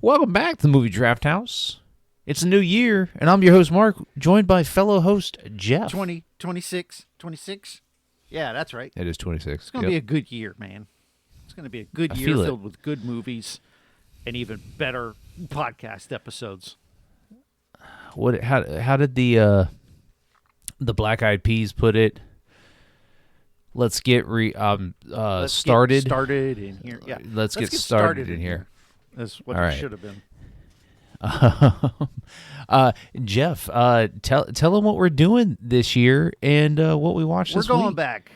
Welcome back to the Movie Draft House. It's a new year, and I'm your host, Mark, joined by fellow host, Jeff. 26. Yeah, that's right. It is 26. It's going to be a good year, man. It's going to be a good year filled with good movies and even better podcast episodes. How did the Black Eyed Peas put it? Let's get started. Get started in here. Yeah. Let's get started in here. That's what it should have been. Jeff, tell them what we're doing this year and what we watched this week. We're going back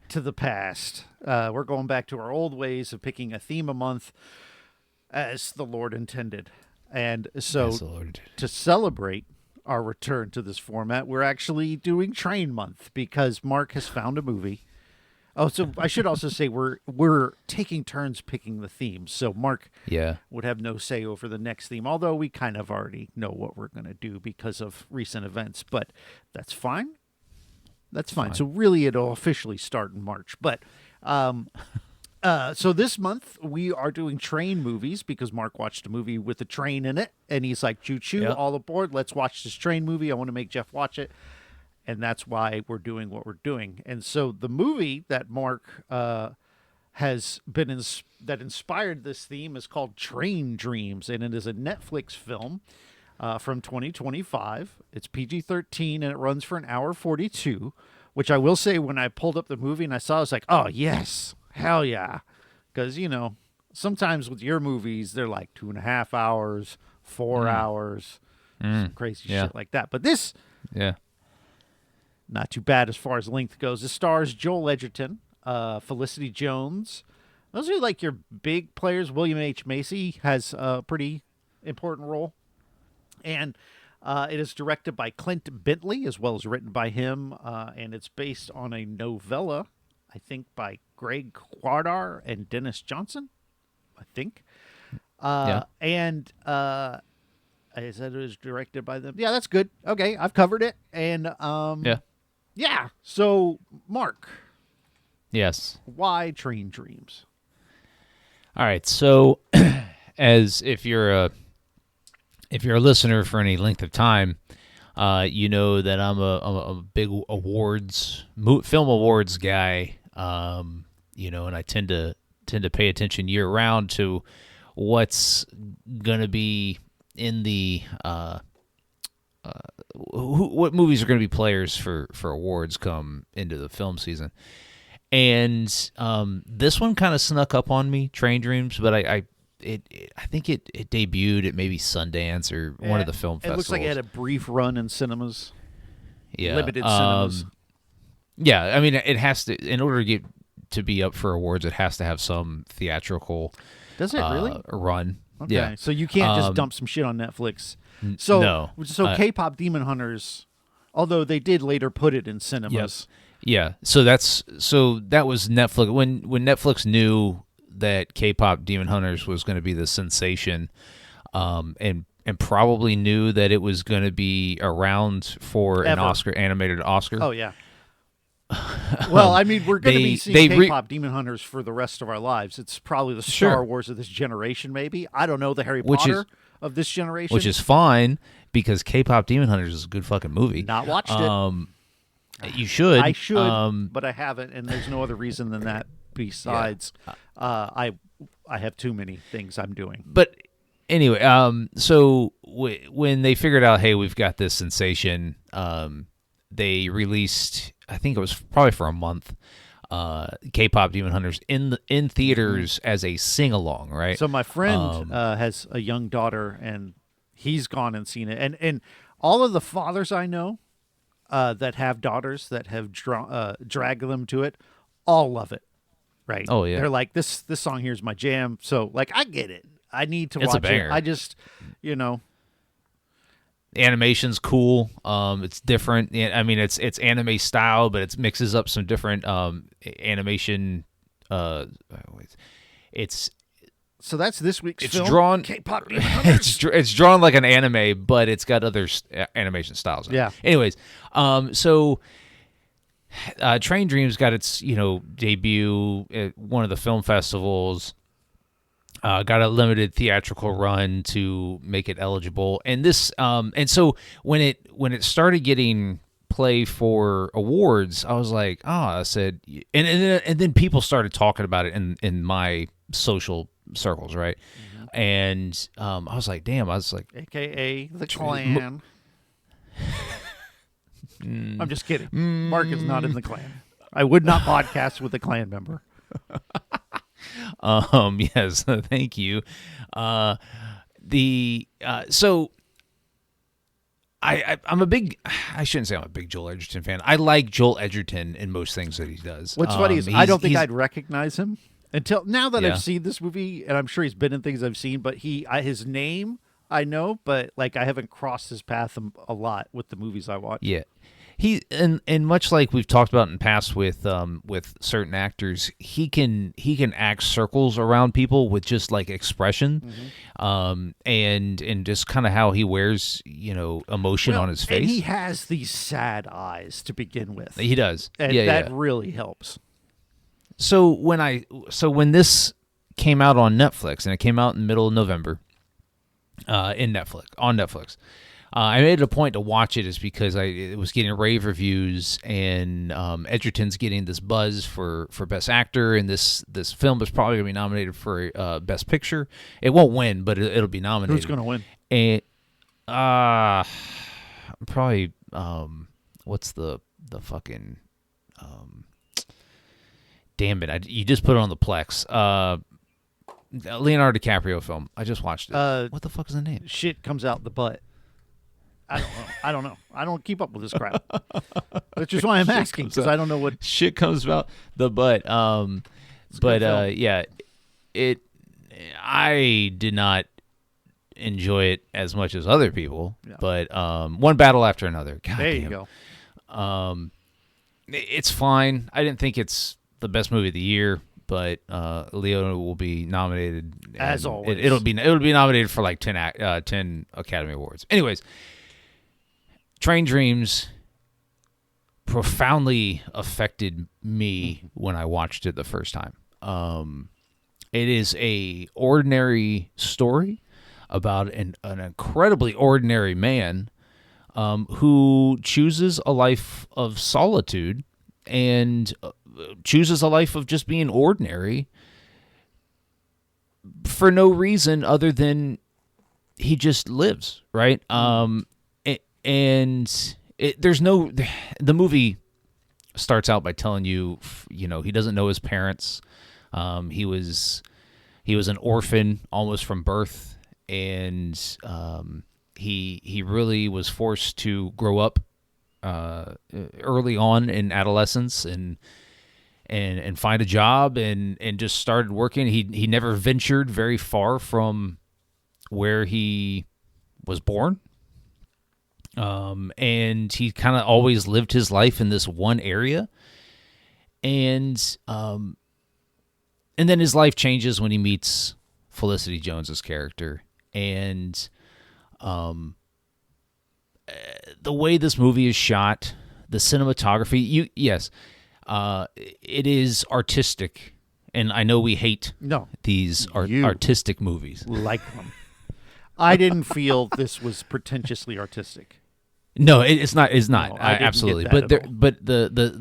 to the past. We're going back to our old ways of picking a theme a month as the Lord intended. And so to celebrate our return to this format, we're actually doing Train Month because Mark has found a movie. Oh, so I should also say we're taking turns picking the themes. So Mark would have no say over the next theme, although we kind of already know what we're going to do because of recent events. But that's fine. That's fine. So really it'll officially start in March. But so this month we are doing train movies because Mark watched a movie with a train in it. And he's like, choo-choo, all aboard. Let's watch this train movie. I want to make Jeff watch it. And that's why we're doing what we're doing. And so the movie that Mark has been that inspired this theme is called Train Dreams, and it is a Netflix film from 2025. It's PG-13, and it runs for an hour 42, which I will say when I pulled up the movie and I saw it, I was like, oh, yes, hell yeah. Because, you know, sometimes with your movies, they're like 2.5 hours, 4 hours, some crazy shit like that. But this... not too bad as far as length goes. It stars Joel Edgerton, Felicity Jones. Those are like your big players. William H. Macy has a pretty important role. And it is directed by Clint Bentley as well as written by him. And it's based on a novella, I think, by Greg Quardar and Dennis Johnson, I think. And I said it was directed by them. Yeah, that's good. Okay, I've covered it. And yeah. So, Mark. Yes. Why Train Dreams? All right. So, as if you're a listener for any length of time, you know that I'm a big film awards guy. You know, and I tend to pay attention year round to what's gonna be in the what movies are going to be players for awards come into the film season. And this one kind of snuck up on me, Train Dreams, but I think it debuted at maybe Sundance or one of the film festivals. It looks like it had a brief run in cinemas. Yeah. Limited cinemas. Yeah, I mean, it has to, in order to be up for awards, it has to have some theatrical Does it really? Run. Okay. Yeah. So you can't just dump some shit on Netflix. So no. K-pop Demon Hunters, although they did later put it in cinemas. Yeah. So that was Netflix when Netflix knew that K-pop Demon Hunters was going to be the sensation, and probably knew that it was going to be around for an animated Oscar. Oh yeah. Well, I mean, we're going to be seeing K-pop Demon Hunters for the rest of our lives. It's probably the Star Wars of this generation, maybe. I don't know, the Harry Potter of this generation. Which is fine, because K-pop Demon Hunters is a good fucking movie. Not watched it. You should. I should, but I haven't, and there's no other reason than that besides I have too many things I'm doing. But anyway, so when they figured out, hey, we've got this sensation, they released, I think it was probably for a month, K-pop Demon Hunters in theaters as a sing-along, right? So my friend has a young daughter, and he's gone and seen it. And all of the fathers I know that have daughters that have dragged them to it all love it, right? Oh, yeah. They're like, this song here is my jam. So, like, I get it. I need to watch a banger. it. I just, you know. The animation's cool. It's different. I mean, it's anime style, but it mixes up some different animation. It's so that's this week's it's film. Drawn. K-pop Demon Hunters. It's drawn like an anime, but it's got other animation styles. Yeah. Anyways, so Train Dreams got its debut at one of the film festivals. got a limited theatrical run to make it eligible, and so when it started getting play for awards, I was like, I said, and then people started talking about it in my social circles, right? And I was like, damn, I was like, AKA the Klan. I'm just kidding. Mark is not in the Klan. I would not podcast with a Klan member. Yes, thank you. So I'm a big, I shouldn't say I'm a big Joel Edgerton fan. I like Joel Edgerton in most things that he does. What's funny is I don't think I'd recognize him until now that I've seen this movie, and I'm sure he's been in things I've seen, but his name I know, but like I haven't crossed his path a lot with the movies I watch. Yeah. He and much like we've talked about in the past with certain actors, he can act circles around people with just like expression, and just kind of how he wears emotion on his face. And he has these sad eyes to begin with. He does, and that really helps. So when this came out on Netflix, and it came out in the middle of November, on Netflix. I made it a point to watch it is because it was getting rave reviews, and Edgerton's getting this buzz for Best Actor, and this film is probably going to be nominated for Best Picture. It won't win, but it'll be nominated. Who's going to win? And probably what's the fucking damn it! You just put it on the Plex. Leonardo DiCaprio film. I just watched it. What the fuck is the name? Shit comes out the butt. I don't know. I don't keep up with this crap. Which is why I'm asking, because I don't know what shit comes about the butt. I did not enjoy it as much as other people. Yeah. But one battle after another. God there damn. You go. It's fine. I didn't think it's the best movie of the year, but Leo will be nominated as always. It'll be nominated for like 10 Academy Awards. Anyways. Train Dreams profoundly affected me when I watched it the first time. It is a ordinary story about an incredibly ordinary man who chooses a life of solitude and chooses a life of just being ordinary for no reason other than he just lives, right? The movie starts out by telling you, he doesn't know his parents. He was an orphan almost from birth, and he really was forced to grow up early on in adolescence and find a job and just started working. He never ventured very far from where he was born. And he kind of always lived his life in this one area. And then his life changes when he meets Felicity Jones's character. And the way this movie is shot, the cinematography, it is artistic. And I know we hate these artistic movies. Like them. I didn't feel this was pretentiously artistic. No, it's not. It's not. No, absolutely. But the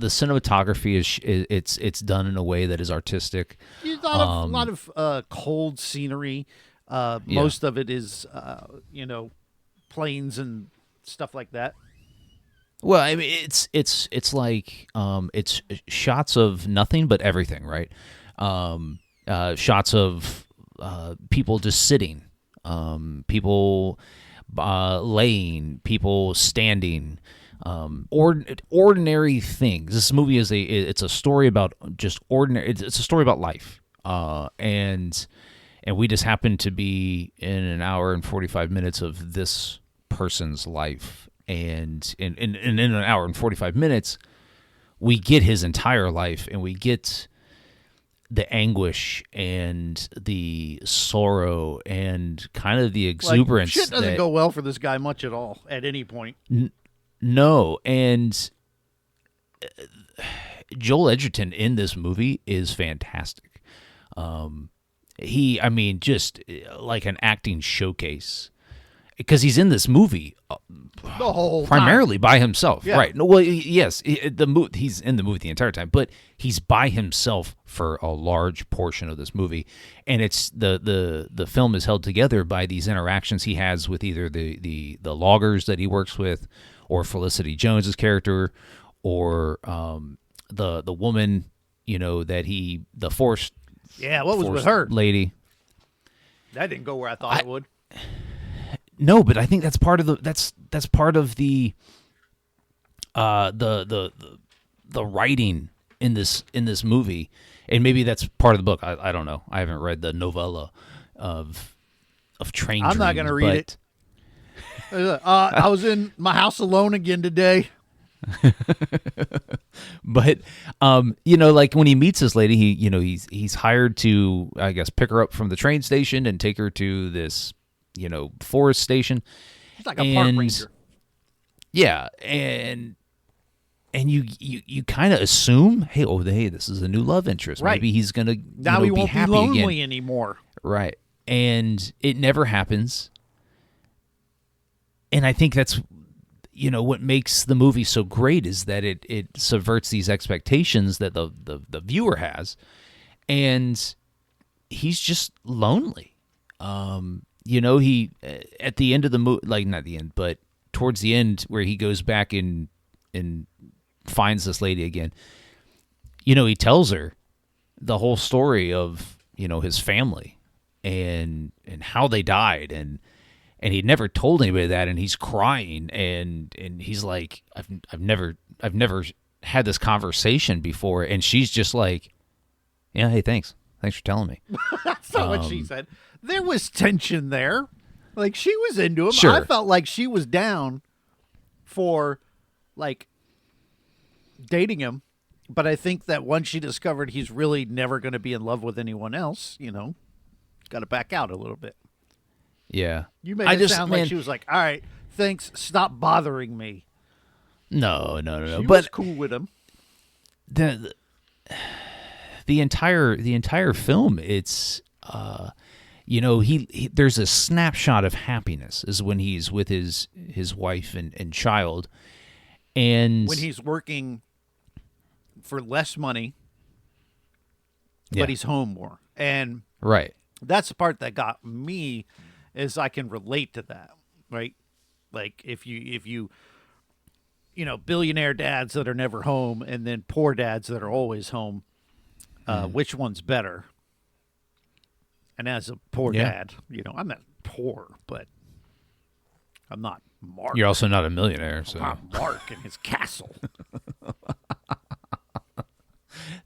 cinematography it's done in a way that is artistic. A lot of cold scenery. Most of it is planes and stuff like that. Well, I mean, it's like it's shots of nothing but everything, right? Shots of people just sitting, people laying, people standing, ordinary things. This movie is it's a story about just ordinary. It's a story about life, and we just happen to be in an hour and 45 minutes of this person's life, and in an hour and 45 minutes, we get his entire life, and we get the anguish and the sorrow and kind of the exuberance. Shit doesn't go well for this guy much at all at any point. No, and Joel Edgerton in this movie is fantastic. I mean, just like an acting showcase because he's in this movie The whole time. primarily by himself, Yeah. right? No, well, yes, he's in the movie the entire time, but he's by himself for a large portion of this movie, and it's the film is held together by these interactions he has with either the loggers that he works with, or Felicity Jones's character, or the woman, that the forest Yeah, what was with forest her? lady. That didn't go where I thought it would. No, but I think that's part of that's part of the writing in this movie, and maybe that's part of the book. I don't know. I haven't read the novella of Train I'm Dreams. not going to read it. I was in my house alone again today. But like when he meets this lady, he's hired to, I guess, pick her up from the train station and take her to this forest station. It's like a park ranger. Yeah, and you kind of assume, hey, this is a new love interest. Right. Maybe he's gonna Now he be won't be happy lonely again. anymore. Right, and it never happens. And I think that's what makes the movie so great is that it subverts these expectations that the viewer has, and he's just lonely. He at the end of the movie, like not the end, but towards the end where he goes back and finds this lady again. He tells her the whole story of his family and how they died, and he'd never told anybody that, and he's crying, and he's like, I've never had this conversation before, and she's just like, yeah, hey, thanks for telling me. That's not what she said. There was tension there. Like, she was into him. Sure. I felt like she was down for, like, dating him. But I think that once she discovered he's really never going to be in love with anyone else, got to back out a little bit. Yeah, You made it sound like she was like, all right, thanks, stop bothering me. No. She But was cool with him. The entire film, it's he there's a snapshot of happiness is when he's with his wife and child, and When he's working for less money, Yeah. but he's home more. And right, that's the part that got me, is I can relate to that, right? Like if you billionaire dads that are never home, and then poor dads that are always home, which one's better? And as a poor Yeah. dad, I'm not poor, but I'm not Mark. you're also not a millionaire, so I'm not Mark and his castle.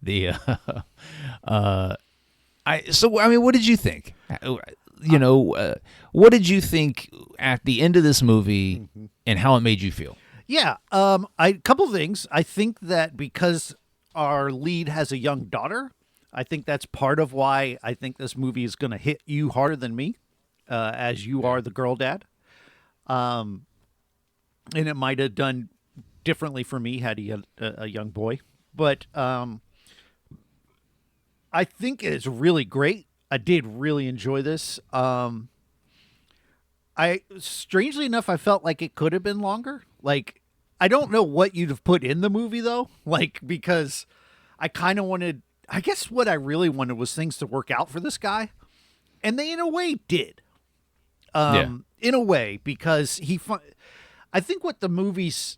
the what did you think? What did you think at the end of this movie, and how it made you feel? Yeah, a couple things. I think that because our lead has a young daughter, I think that's part of why I think this movie is going to hit you harder than me, as you are the girl dad. And it might have done differently for me had he had a young boy. But I think it's really great. I did really enjoy this. Strangely enough, I felt like it could have been longer. Like, I don't know what you'd have put in the movie though, like, because I kind of wanted, I guess what I really wanted was things to work out for this guy, and they in a way did. In a way, because I think what the movie's,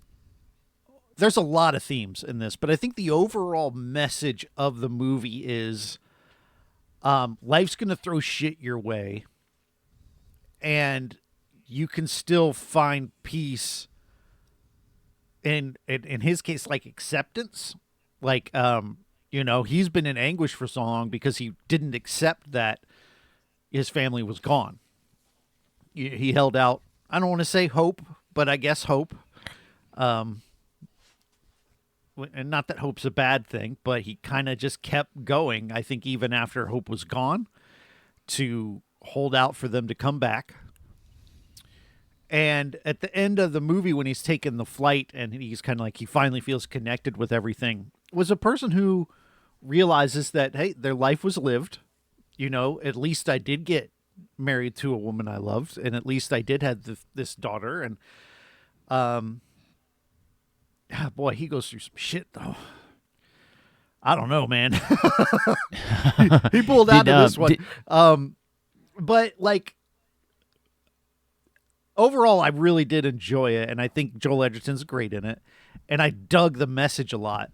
there's a lot of themes in this, but I think the overall message of the movie is, life's going to throw shit your way, and you can still find peace in his case, like acceptance. Like, he's been in anguish for so long because he didn't accept that his family was gone. He held out, I don't want to say hope, but I guess hope. And not that hope's a bad thing, but he kind of just kept going, I think, even after hope was gone, to hold out for them to come back. And at the end of the movie, when he's taking the flight and he's kind of like, he finally feels connected with everything, was a person who realizes that, hey, their life was lived. At least I did get married to a woman I loved, and at least I did have this daughter. And boy, he goes through some shit though. I don't know, man. He pulled out of this one. But like overall, I really did enjoy it, and I think Joel Edgerton's great in it, and I dug the message a lot.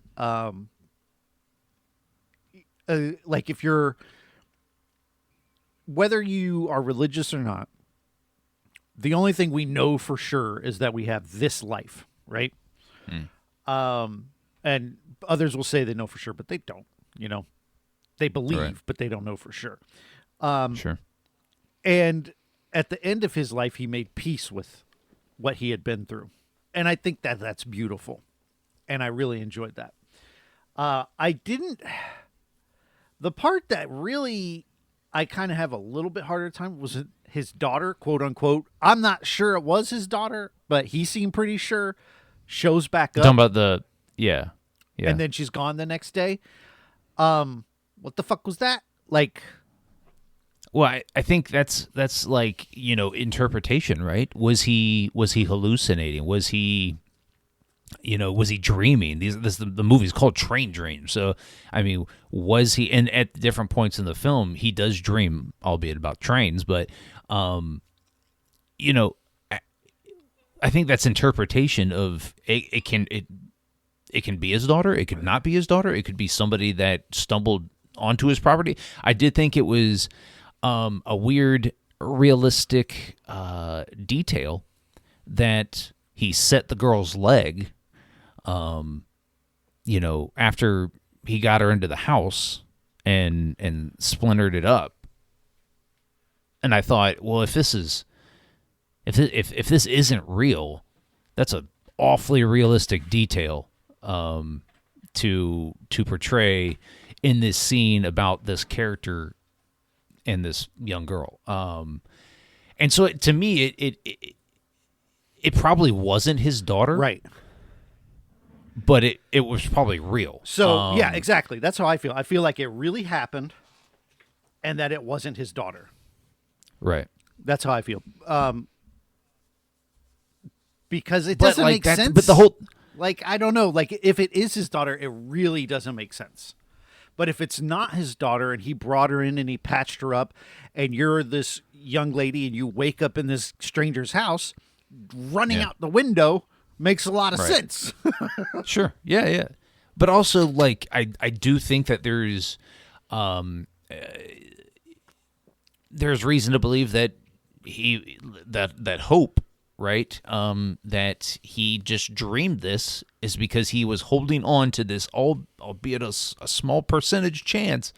Like if you're, whether you are religious or not, the only thing we know for sure is that we have this life, right? And others will say they know for sure, but they don't. They believe, Right. but they don't know for sure. Sure. And at the end of his life, he made peace with what he had been through, and I think that that's beautiful, and I really enjoyed that. I didn't. The part that really I kind of have a little bit harder time was his daughter, quote unquote. I'm not sure it was his daughter, but he seemed pretty sure. Shows back up. Talking about yeah. And then she's gone the next day. What the fuck was that? Like, well, I think that's like, interpretation, right? Was he hallucinating? Was he dreaming? The movie's called Train Dream. So, I mean, was he? And at different points in the film, he does dream, albeit about trains. But, I think that's interpretation of it. It can be his daughter. It could not be his daughter. It could be somebody that stumbled onto his property. I did think it was a weird, realistic detail that he set the girl's leg. After he got her into the house and splintered it up. And I thought, well, if this isn't real, that's a awfully realistic detail to portray in this scene about this character and this young girl. And so to me, it probably wasn't his daughter, right. But it was probably real. So, yeah, exactly. That's how I feel. I feel like it really happened and that it wasn't his daughter. Right. That's how I feel. Because it doesn't make sense. But the whole... Like, I don't know. Like, if it is his daughter, it really doesn't make sense. But if it's not his daughter and he brought her in and he patched her up and you're this young lady and you wake up in this stranger's house, running out the window makes a lot of sense. Sure. Yeah. But also, like, I do think that there's reason to believe that that hope, right? That he just dreamed this is because he was holding on to this, albeit a small percentage chance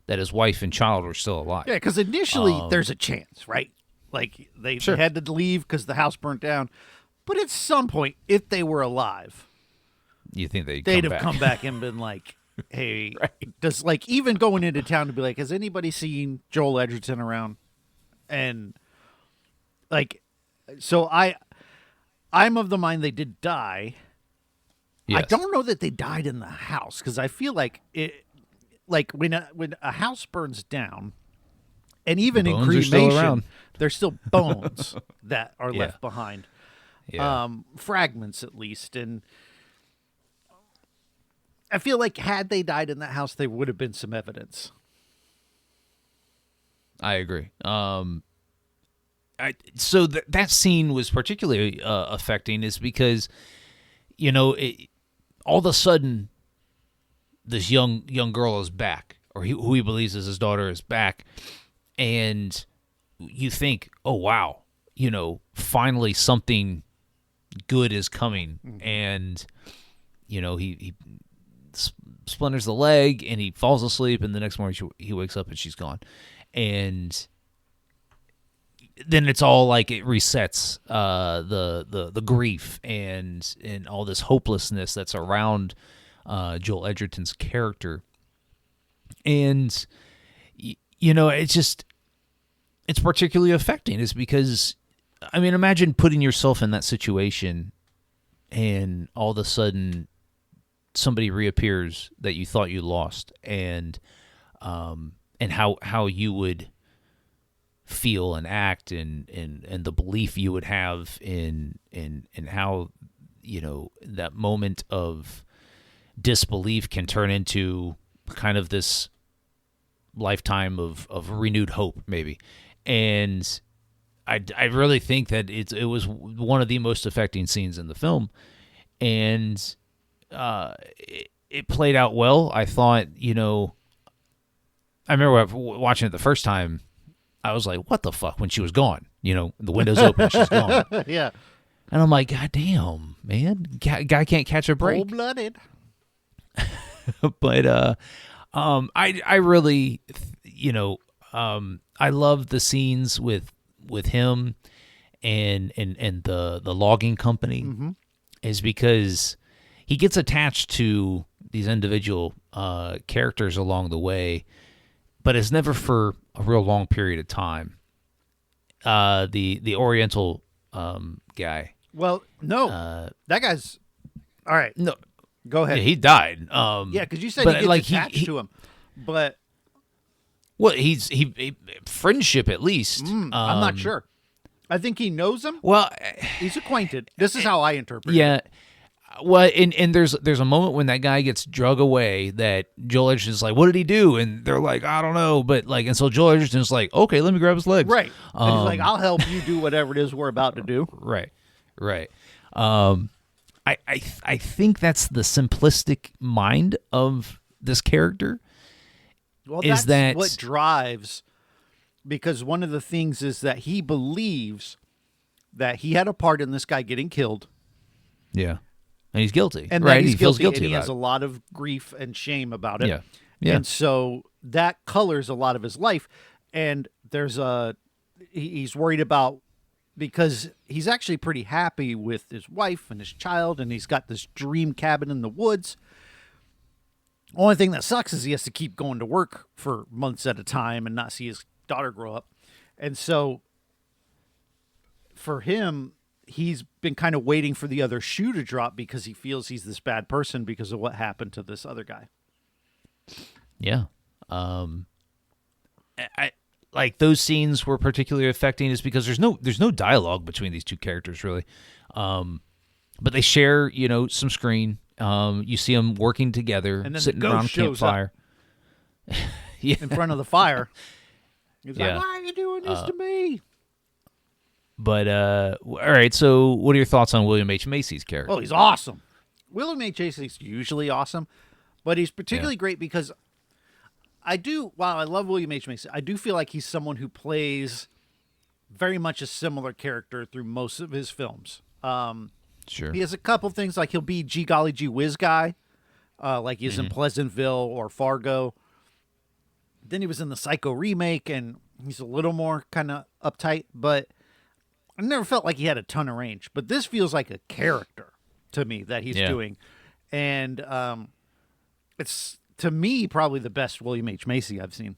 that his wife and child were still alive. Yeah, because initially there's a chance, right? Like they had to leave because the house burnt down. But at some point, if they were alive, you think they'd have come back and been like, hey, does, like, even going into town to be like, has anybody seen Joel Edgerton around? And like, so I'm of the mind they did die. Yes. I don't know that they died in the house because I feel like like when a house burns down, and even in cremation, there's still bones that are left behind. Yeah. Fragments at least, and I feel like had they died in that house, there would have been some evidence. I agree. So that scene was particularly affecting, is because, all of a sudden, this young girl is back, or who he believes is his daughter is back, and you think, oh wow, finally something good is coming, and he splinters the leg and he falls asleep, and the next morning he wakes up and she's gone, and then it's all like it resets the grief and all this hopelessness that's around Joel Edgerton's character, and it's particularly affecting, is because, I mean, imagine putting yourself in that situation and all of a sudden somebody reappears that you thought you lost, and and how you would feel and act, and the belief you would have in how, that moment of disbelief can turn into kind of this lifetime of renewed hope, maybe. And I really think that it was one of the most affecting scenes in the film, and it played out well. I thought, I remember watching it the first time. I was like, "What the fuck?" When she was gone, the window's open, she's gone, Yeah. and I'm like, "God damn, man, guy can't catch a break." Cold blooded. But I really, I love the scenes with him and the logging company, is because he gets attached to these individual characters along the way, but it's never for a real long period of time. The Oriental guy. Well, no, that guy's all right. No, Go ahead. yeah, he died. Yeah, because you said but he gets like attached to him, but well, he friendship at least. I'm not sure. I think he knows him. Well, He's acquainted. This is how I interpret it. yeah. Well, and there's a moment when that guy gets drug away that Joel Edgerton's like, "What did he do?" And they're like, "I don't know," but like, and so Joel Edgerton's like, "Okay, let me grab his legs." Right. And he's like, I'll help you do whatever it is we're about to do. Right. I think that's the simplistic mind of this character. Well, Is that's that what drives, because one of the things is that he believes that he had a part in this guy getting killed. Yeah, and he's guilty, And right? that he's He feels guilty, guilty and he about has it. a lot of grief and shame about it. Yeah. Yeah. And so that colors a lot of his life. And he's worried about, because he's actually pretty happy with his wife and his child, and he's got this dream cabin in the woods. Only thing that sucks is he has to keep going to work for months at a time and not see his daughter grow up. And so for him, he's been kind of waiting for the other shoe to drop because he feels he's this bad person because of what happened to this other guy. Yeah. I like those scenes were particularly affecting is because there's no dialogue between these two characters really. But they share, some screen. You see them working together, And then sitting the around a ghost shows up. campfire. Yeah. In front of the fire. He's Yeah. like, why are you doing this to me? But all right. So, what are your thoughts on William H. Macy's character? Oh, he's awesome. William H. Macy's usually awesome, but he's particularly great because while I love William H. Macy, I do feel like he's someone who plays very much a similar character through most of his films. Sure. He has a couple things, like he'll be Gee Golly Gee Whiz guy, like he's in Pleasantville or Fargo. Then he was in the Psycho remake, and he's a little more kind of uptight, but I never felt like he had a ton of range. But this feels like a character to me that he's doing. And it's, to me, probably the best William H. Macy I've seen.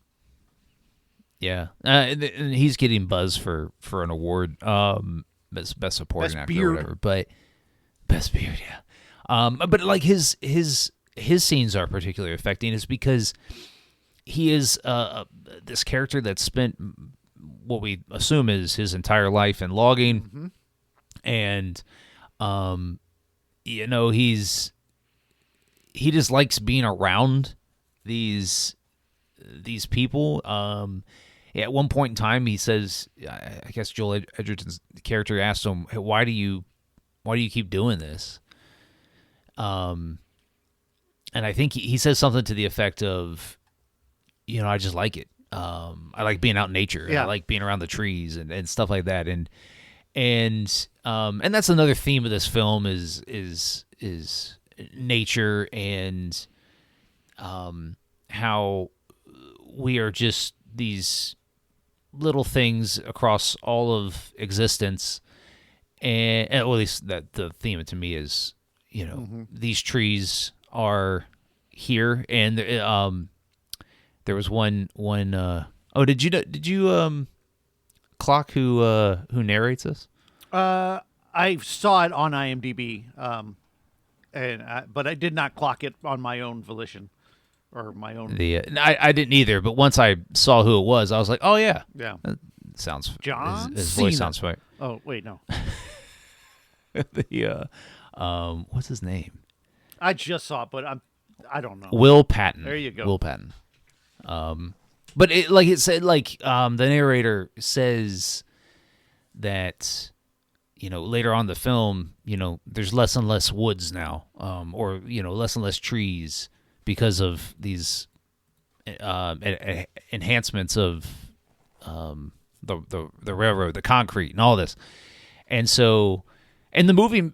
Yeah. And he's getting buzz for an award, best supporting Best actor beard. or whatever. But best beard, yeah. But like his scenes are particularly affecting is because he is this character that spent what we assume is his entire life in logging, and he just likes being around these people. At one point in time, he says, I guess Joel Edgerton's character asked him, hey, why do you keep doing this? And I think he says something to the effect of, I just like it. I like being out in nature. Yeah. I like being around the trees and stuff like that. And that's another theme of this film is nature and how we are just these little things across all of existence, and well, at least that the theme to me is, these trees are here, and there was one. Did you clock who narrates this? I saw it on IMDb, but I did not clock it on my own volition. or my own. I didn't either, but once I saw who it was, I was like, oh yeah, Yeah, sounds John his Cena. voice sounds familiar. Oh wait, no, What's his name? I just saw it, but I don't know. Will Patton. There you go. Will Patton. But it said the narrator says that later on in the film, there's less and less woods now, or less and less trees because of these enhancements of the railroad, the concrete, and all this. And so, and the movie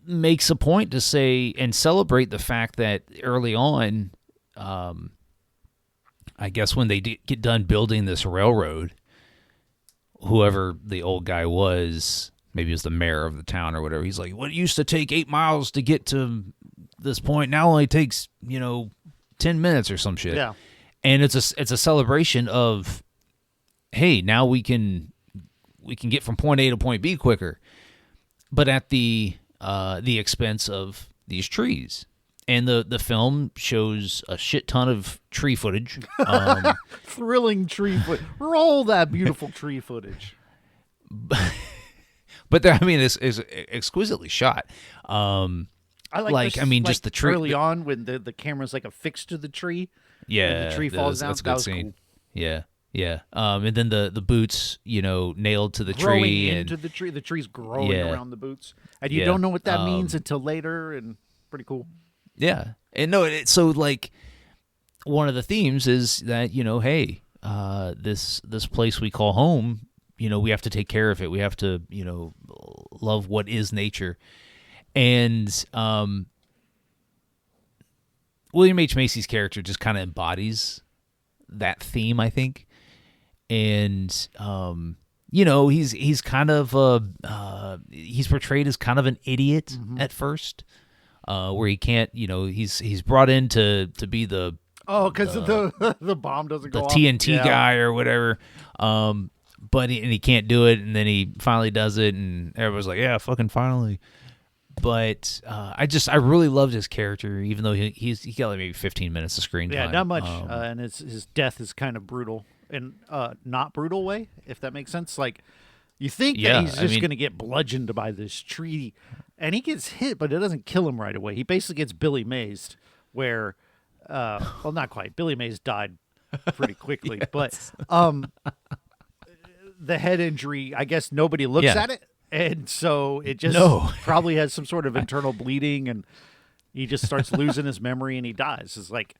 makes a point to say and celebrate the fact that early on, I guess when they get done building this railroad, whoever the old guy was, maybe it was the mayor of the town or whatever, he's like, "What, it used to take 8 miles to get to this point, now only takes 10 minutes or some shit." Yeah, and it's a celebration of, hey, now we can get from point A to point B quicker, but at the expense of these trees. And the film shows a shit ton of tree footage. thrilling tree footage. Roll that beautiful tree footage. But there, I mean, it's exquisitely shot. I like this, just the tree early on when the camera's like affixed to the tree. Yeah, and the tree falls down. That's a that good was scene. Cool. Yeah, yeah. And then the boots, nailed to the Growing tree into the tree. The tree's growing Yeah. around the boots, and you Yeah. don't know what that means until later. And pretty cool. Yeah, and no, so like one of the themes is that hey, this place we call home, we have to take care of it. We have to love what is nature, and William H. Macy's character just kind of embodies that theme, I think, and he's kind of he's portrayed as kind of an idiot at first. Where he can't, he's brought in to be the because the bomb doesn't go off. TNT guy or whatever, but he can't do it, and then he finally does it, and everyone's like, yeah, fucking finally. But I really loved his character, even though he got like maybe 15 minutes of screen time. Yeah, not much, and his death is kind of brutal, in not brutal way, if that makes sense. Like, you think that he's just going to get bludgeoned by this tree, and he gets hit, but it doesn't kill him right away. He basically gets Billy Mays, where, well, not quite. Billy Mays died pretty quickly, but the head injury, I guess nobody looks at it, and so it just probably has some sort of internal bleeding, and he just starts losing his memory, and he dies. It's like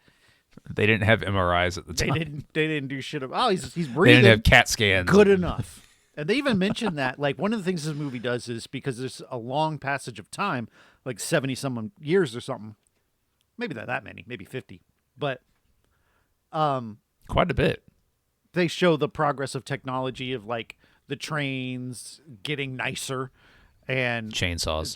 they didn't have MRIs at the time. They didn't do shit. He's breathing. They didn't have CAT scans. Good enough. And they even mentioned that, like, one of the things this movie does is because there's a long passage of time, like 70-some years or something. Maybe not that many, maybe 50. But quite a bit. They show the progress of technology of, like, the trains getting nicer and chainsaws.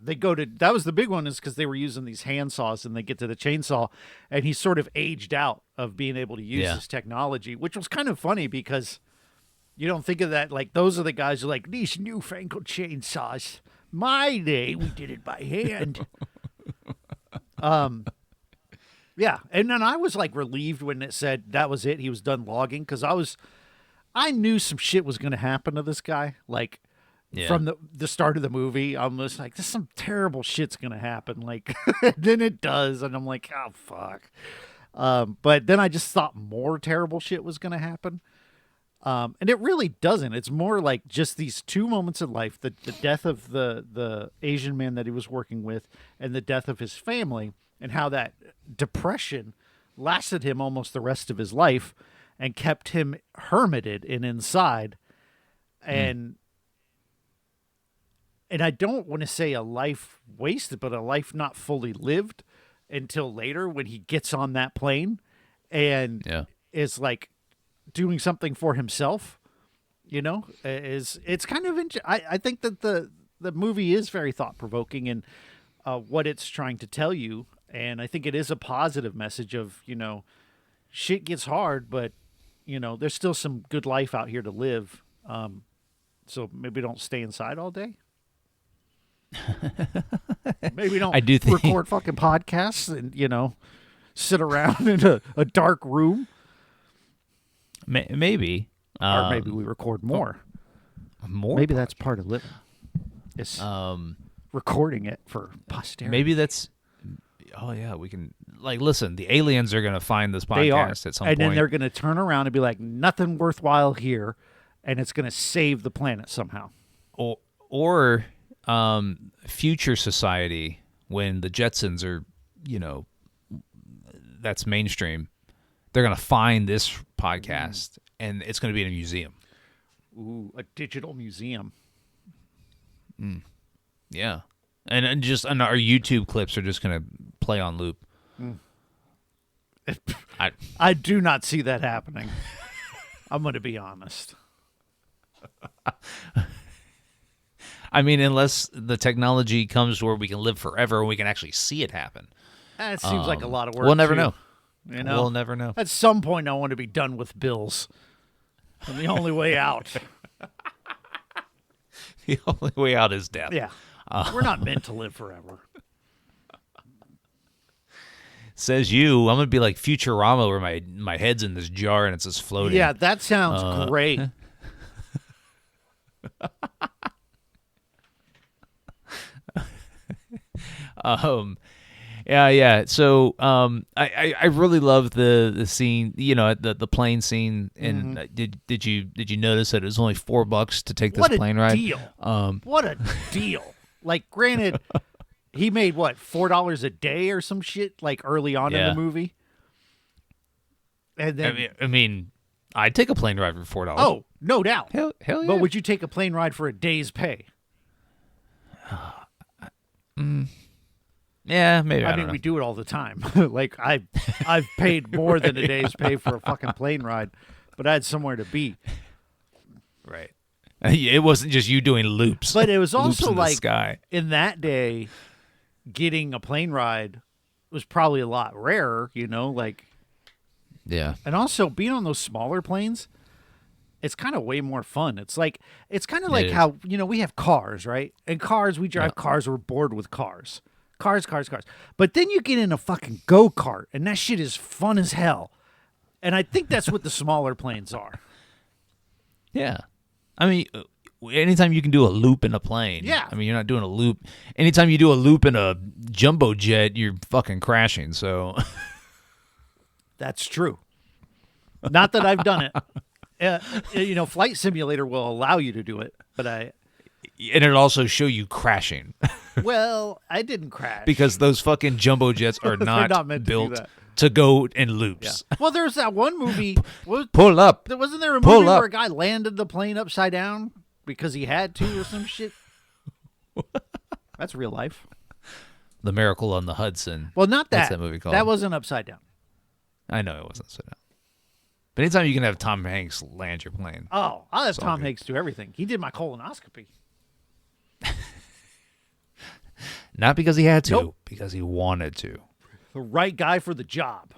They go to, that was the big one, is because they were using these hand saws, and they get to the chainsaw, and he's sort of aged out of being able to use this technology, which was kind of funny because you don't think of that. Like, those are the guys who are like, these newfangled chainsaws. My day, we did it by hand. Yeah. And then I was like relieved when it said that was it. He was done logging, because I knew some shit was going to happen to this guy. Like, from the start of the movie, I'm just like, this some terrible shit's going to happen. Like, then it does. And I'm like, oh, fuck. But then I just thought more terrible shit was going to happen. And it really doesn't. It's more like just these two moments in life, the death of the Asian man that he was working with, and the death of his family, and how that depression lasted him almost the rest of his life and kept him hermited and inside. And I don't want to say a life wasted, but a life not fully lived until later when he gets on that plane and is like doing something for himself, it's kind of, I think that the movie is very thought provoking in what it's trying to tell you. And I think it is a positive message of, shit gets hard, but there's still some good life out here to live. So maybe don't stay inside all day. Maybe don't record fucking podcasts and, sit around in a dark room. Maybe. Or maybe we record more. More? Maybe that's part of living. It's recording it for posterity. Maybe that's... Oh, yeah, we can... Like, listen, the aliens are going to find this podcast at some point. And then they're going to turn around and be like, nothing worthwhile here, and it's going to save the planet somehow. Or future society, when the Jetsons are, that's mainstream, they're going to find this podcast, and it's going to be in a museum. Ooh, a digital museum. Yeah. And our YouTube clips are just going to play on loop. I do not see that happening. I'm going to be honest. I mean, unless the technology comes to where we can live forever and we can actually see it happen. That seems like a lot of work. We'll never know. We'll never know. At some point, I want to be done with bills. And the only way out. The only way out is death. Yeah. We're not meant to live forever. Says you. I'm going to be like Futurama where my head's in this jar and it's just floating. Yeah, that sounds great. Yeah. So, I really love the scene, the plane scene. And did you notice that it was only $4 to take this plane ride? What a deal! Like, granted, he made what, $4 a day or some shit, like early on in the movie. And then, I mean, I'd take a plane ride for $4. Oh, no doubt. Hell yeah. But would you take a plane ride for a day's pay? Yeah, maybe. I mean, we do it all the time. Like, I've paid more than a day's pay for a fucking plane ride, but I had somewhere to be. Right. It wasn't just you doing loops. But it was loops also in the like, sky. In that day, getting a plane ride was probably a lot rarer, like. Yeah. And also, being on those smaller planes, it's kind of way more fun. It's kind of like how, we have cars, right? And cars, we drive cars, we're bored with cars. Cars. But then you get in a fucking go-kart, and that shit is fun as hell. And I think that's what the smaller planes are. Yeah. I mean, anytime you can do a loop in a plane. Yeah. I mean, you're not doing a loop. Anytime you do a loop in a jumbo jet, you're fucking crashing, so... That's true. Not that I've done it. Flight Simulator will allow you to do it, but And it'll also show you crashing. Well, I didn't crash. Because those fucking jumbo jets are not meant built to go in loops. Yeah. Well, there's that one movie. Pull up. Wasn't there a movie where a guy landed the plane upside down because he had to or some shit? That's real life. The Miracle on the Hudson. Well, not that. What's that movie called? That wasn't upside down. I know it wasn't upside down. But anytime you can have Tom Hanks land your plane. Oh, I'll have Tom Hanks do everything. He did my colonoscopy. Not because he had to, because he wanted to. The right guy for the job.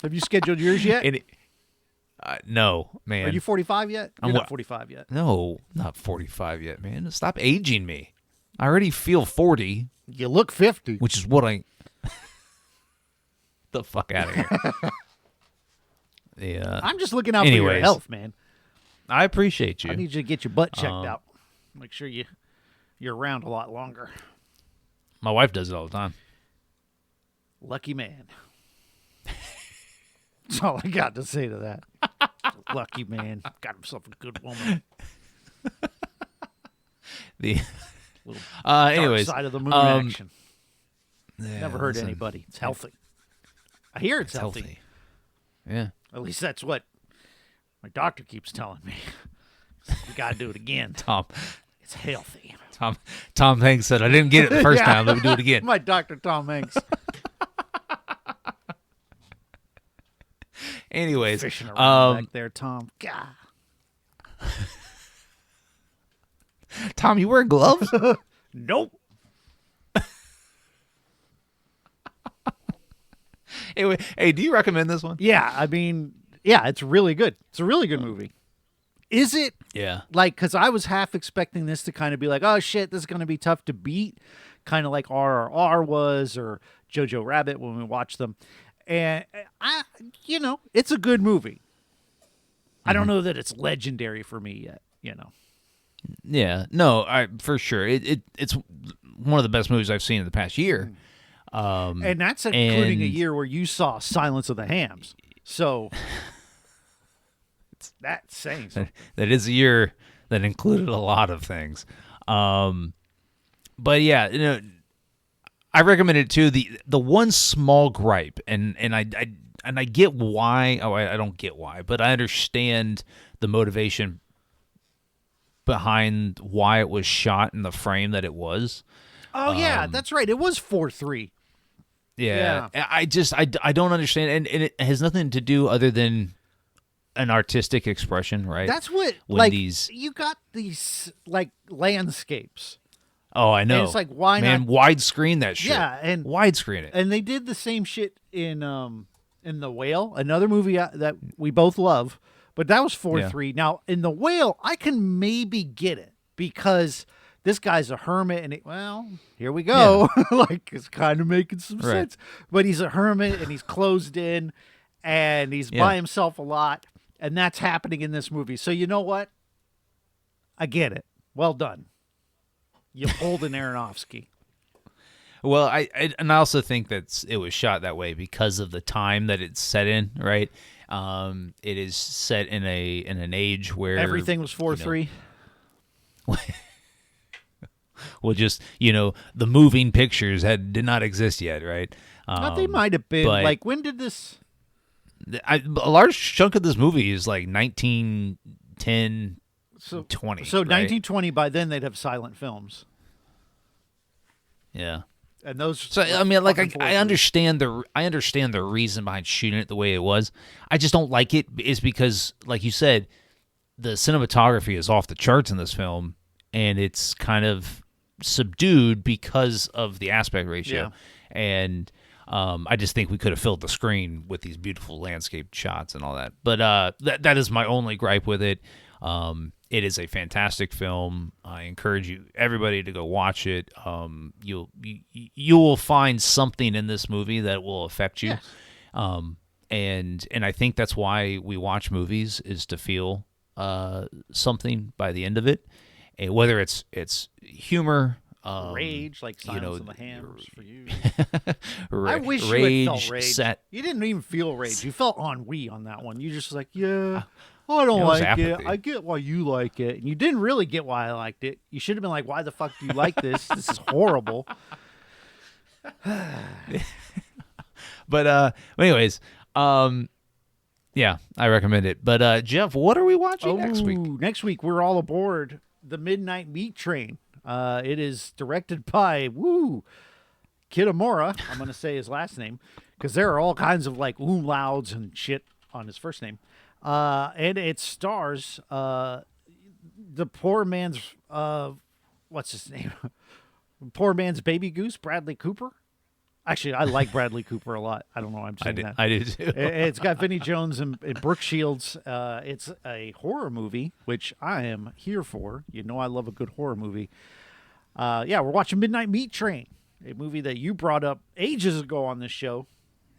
Have you scheduled yours yet? No, man. Are you 45 yet? You're not 45 yet. No, not 45 yet, man. Stop aging me. I already feel 40. You look 50. Which is what I... the fuck out of here. Yeah. I'm just looking out for your health, man. I appreciate you. I need you to get your butt checked out. Make sure you're around a lot longer. My wife does it all the time. Lucky man. That's all I got to say to that. Lucky man. Got himself a good woman. The little dark anyways, side of the moon action. Yeah, never hurt anybody. It's healthy. I hear it's healthy. Yeah. At least that's what my doctor keeps telling me. You got to do it again. Tom. It's healthy. Tom Hanks said, I didn't get it the first time. Let me do it again. My Dr. Tom Hanks. Anyways. Fishing around back there, Tom. God. Tom, you wear gloves? Nope. Anyway, hey, do you recommend this one? Yeah, I mean, yeah, it's really good. It's a really good movie. Is it? Yeah. Like, because I was half expecting this to kind of be like, oh, shit, this is going to be tough to beat. Kind of like RRR was, or Jojo Rabbit when we watched them. And it's a good movie. I don't know that it's legendary for me yet, Yeah, no, for sure. It's one of the best movies I've seen in the past year. And that's including a and- year where you saw Silence of the Hams. So that's saying something. That is a year that included a lot of things. But yeah, I recommend it too. The one small gripe, and I get why. Oh, I don't get why, but I understand the motivation behind why it was shot in the frame that it was. Oh, yeah, that's right. It was 4:3. Yeah. I don't understand, and it has nothing to do other than an artistic expression, right? That's what, When you got these, landscapes. Oh, I know. And it's like, why Man, not? widescreen that shit. Yeah, and widescreen it. And they did the same shit in The Whale, another movie that we both love, but that was 4:3. Now, in The Whale, I can maybe get it because this guy's a hermit, and here we go. It's kind of making some sense. But he's a hermit, and he's closed in, and he's by himself a lot, and that's happening in this movie. So you know what? I get it. Well done. You pulled an Aronofsky. Well, I also think that it was shot that way because of the time that it's set in, right? It is set in an age where Everything was 4:3. Well, just the moving pictures did not exist yet, right? They might have been but when did this? A large chunk of this movie is like 1910, 20. So right? 1920. By then they'd have silent films. Yeah. And those. So I mean, I understand the reason behind shooting it the way it was. I just don't like it is because, like you said, the cinematography is off the charts in this film, and it's kind of subdued because of the aspect ratio. Yeah. And I just think we could have filled the screen with these beautiful landscape shots and all that. But that is my only gripe with it. It is a fantastic film. I encourage everybody to go watch it. You will find something in this movie that will affect you. Yes. And I think that's why we watch movies, is to feel something by the end of it, and whether it's humor, rage, like Silence of the Hams for you. I wish you had felt rage. You didn't even feel rage. You felt ennui on that one. You just like, I don't like apathy. it. I get why you like it. And you didn't really get why I liked it. You should have been like, why the fuck do you like this? This is horrible. But anyways, yeah, I recommend it. But Jeff, what are we watching next week? Next week we're all aboard the Midnight Meat Train. It is directed by Kitamura. I'm going to say his last name because there are all kinds of like umlauts and shit on his first name. And it stars the poor man's what's his name? Poor man's baby goose, Bradley Cooper. Actually, I like Bradley Cooper a lot. I don't know why I'm saying that. I did too. It's got Vinnie Jones and Brooke Shields. It's a horror movie, which I am here for. You know I love a good horror movie. We're watching Midnight Meat Train, a movie that you brought up ages ago on this show.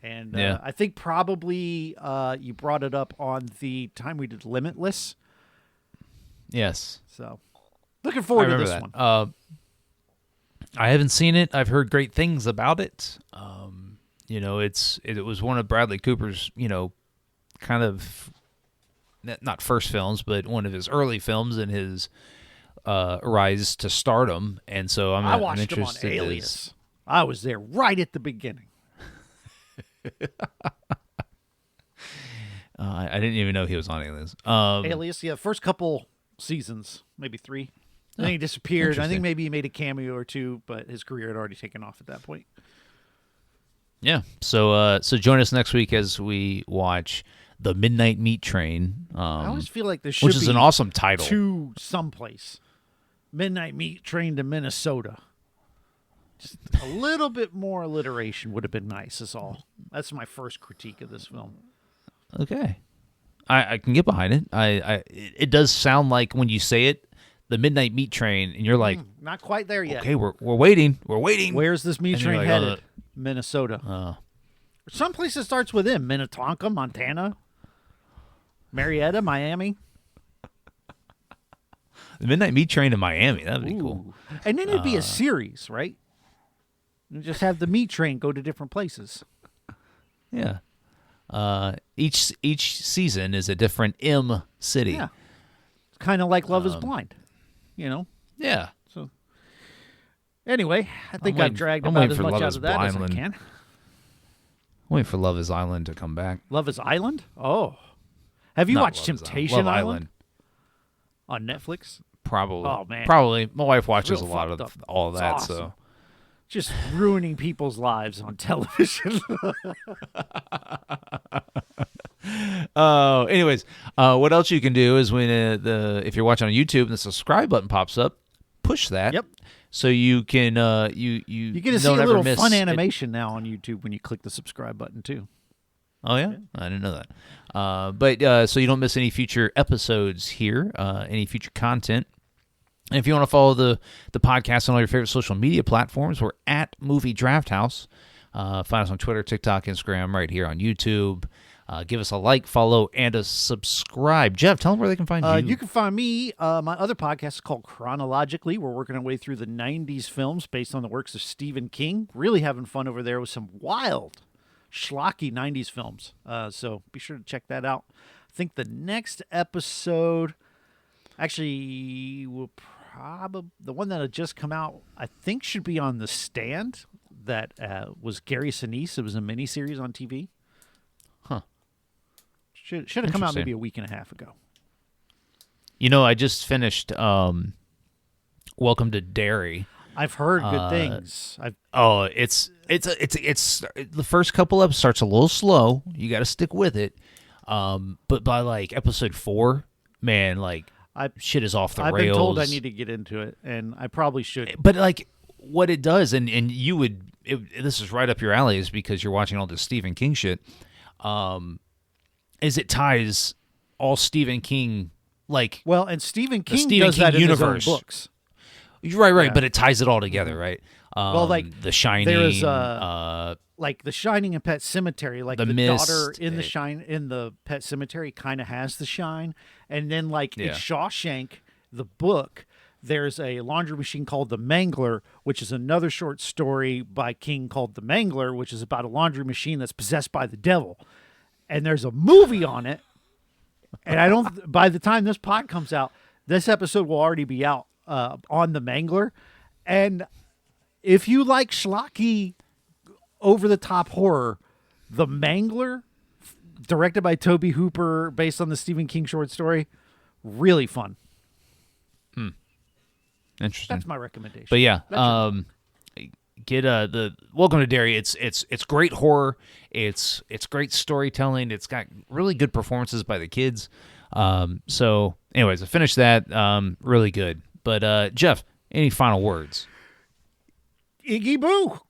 And I think probably you brought it up on the time we did Limitless. Yes. So looking forward to this one. I haven't seen it. I've heard great things about it. It was one of Bradley Cooper's, kind of not first films, but one of his early films in his rise to stardom. And so I watched I'm him on interested. Alias. I was there right at the beginning. I didn't even know he was on Alias. Alias, first couple seasons, maybe 3. Then he disappeared. I think maybe he made a cameo or 2, but his career had already taken off at that point. Yeah. So join us next week as we watch The Midnight Meat Train. I always feel like there should which is an awesome title. To someplace. Midnight Meat Train to Minnesota. Just a little bit more alliteration would have been nice, is all. That's my first critique of this film. Okay. I can get behind it. It does sound like when you say it, the Midnight Meat Train, and you're like, not quite there yet. okay, we're waiting. We're waiting. Where's this meat and you're train like, headed? Minnesota. Some place that starts with M. Minnetonka, Montana. Marietta, Miami. The Midnight Meat Train in Miami. That'd be cool. And then it'd be a series, right? You just have the meat train go to different places. Yeah. Each season is a different M city. Yeah. It's kind of like Love is Blind, you know? Yeah. So, anyway, I think I've dragged about as much out of that as I can. I'm waiting for Love is Island to come back. Love is Island? Oh. Have you watched Temptation Island? On Netflix? Probably. Oh, man. Probably. My wife watches a Real lot fucked of up. all of It's that, awesome. so. Just ruining people's lives on television. Anyways, what else you can do is when if you're watching on YouTube, the subscribe button pops up, push that. Yep. So you can you get to see a little fun animation now on YouTube when you click the subscribe button too. Oh yeah, I didn't know that. But so you don't miss any future episodes here, any future content. And if you want to follow the podcast on all your favorite social media platforms, we're at Movie Draft House. Find us on Twitter, TikTok, Instagram, right here on YouTube. Give us a like, follow, and a subscribe. Jeff, tell them where they can find you. You can find me. My other podcast is called Chronologically. We're working our way through the 90s films based on the works of Stephen King. Really having fun over there with some wild, schlocky 90s films. So be sure to check that out. I think the next episode, actually, will probably, the one that had just come out, I think should be on The Stand. That was Gary Sinise. It was a miniseries on TV. Huh. Should have come out maybe a week and a half ago. You know, I just finished Welcome to Derry. I've heard good things. It's the first couple episodes starts a little slow. You got to stick with it. But by like episode 4, man, like shit is off the rails. I've been told I need to get into it, and I probably should. But like what it does, and you would, this is right up your alley, is because you're watching all this Stephen King shit. Is it ties all Stephen King, like, well, and Stephen King Stephen does King that in universe. his own books. Right, Yeah. but it ties it all together, right? Well, like The Shining, there is like The Shining and Pet Cemetery, like the Mist, daughter in the Pet Cemetery kind of has the shine, and then like in Shawshank, the book, there's a laundry machine called The Mangler, which is another short story by King called The Mangler, which is about a laundry machine that's possessed by the devil, and there's a movie on it, and I don't. By the time this pod comes out, this episode will already be out on The Mangler, and if you like schlocky, over-the-top horror, The Mangler, directed by Tobe Hooper, based on the Stephen King short story, really fun. Interesting. That's my recommendation. But yeah, get the Welcome to Derry. It's great horror. It's great storytelling. It's got really good performances by the kids. So, anyways, I finished that. Really good. But Jeff, any final words? Iggy Boo.